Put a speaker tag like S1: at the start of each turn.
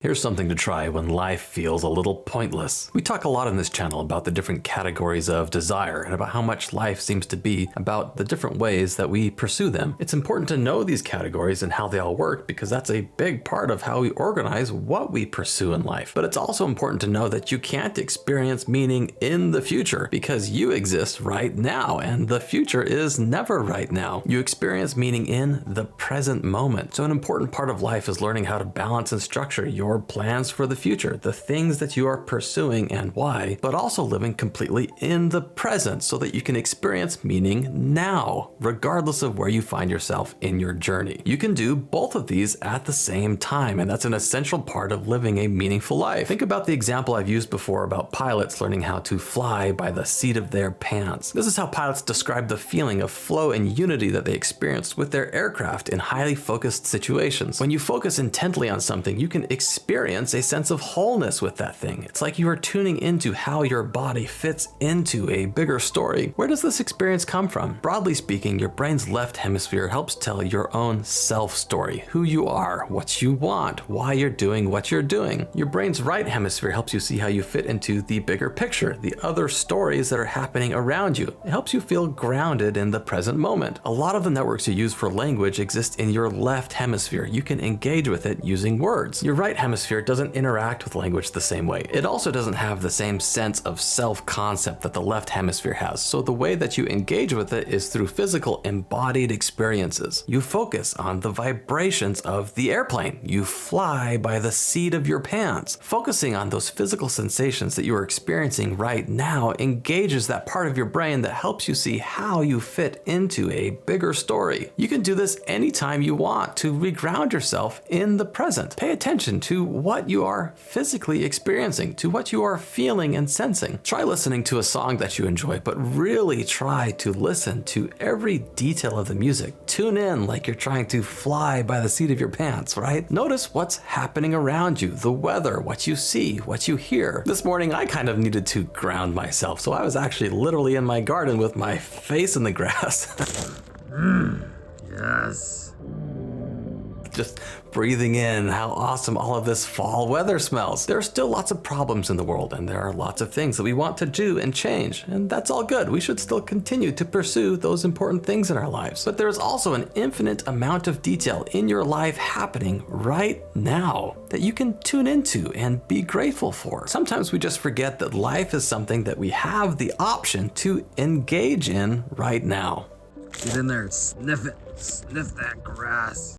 S1: Here's something to try when life feels a little pointless. We talk a lot on this channel about the different categories of desire and about how much life seems to be about the different ways that we pursue them. It's important to know these categories and how they all work because that's a big part of how we organize what we pursue in life. But it's also important to know that you can't experience meaning in the future because you exist right now and the future is never right now. You experience meaning in the present moment. So an important part of life is learning how to balance and structure your plans for the future, the things that you are pursuing and why, but also living completely in the present so that you can experience meaning now, regardless of where you find yourself in your journey. You can do both of these at the same time, and that's an essential part of living a meaningful life. Think about the example I've used before about pilots learning how to fly by the seat of their pants. This is how pilots describe the feeling of flow and unity that they experienced with their aircraft in highly focused situations. When you focus intently on something, you can experience a sense of wholeness with that thing. It's like you are tuning into how your body fits into a bigger story. Where does this experience come from? Broadly speaking, your brain's left hemisphere helps tell your own self story, who you are, what you want, why you're doing what you're doing. Your brain's right hemisphere helps you see how you fit into the bigger picture, the other stories that are happening around you. It helps you feel grounded in the present moment. A lot of the networks you use for language exist in your left hemisphere. You can engage with it using words. Your right hemisphere doesn't interact with language the same way. It also doesn't have the same sense of self-concept that the left hemisphere has. So the way that you engage with it is through physical embodied experiences. You focus on the vibrations of the airplane. You fly by the seat of your pants. Focusing on those physical sensations that you are experiencing right now engages that part of your brain that helps you see how you fit into a bigger story. You can do this anytime you want to reground yourself in the present. Pay attention to what you are physically experiencing, to what you are feeling and sensing. Try listening to a song that you enjoy, but really try to listen to every detail of the music. Tune in like you're trying to fly by the seat of your pants, right? Notice what's happening around you, the weather, what you see, what you hear. This morning, I kind of needed to ground myself, so I was actually literally in my garden with my face in the grass. Yes. Just breathing in how awesome all of this fall weather smells. There are still lots of problems in the world, and there are lots of things that we want to do and change, and that's all good. We should still continue to pursue those important things in our lives. But there's also an infinite amount of detail in your life happening right now that you can tune into and be grateful for. Sometimes we just forget that life is something that we have the option to engage in right now.
S2: Get in there, sniff it, sniff that grass.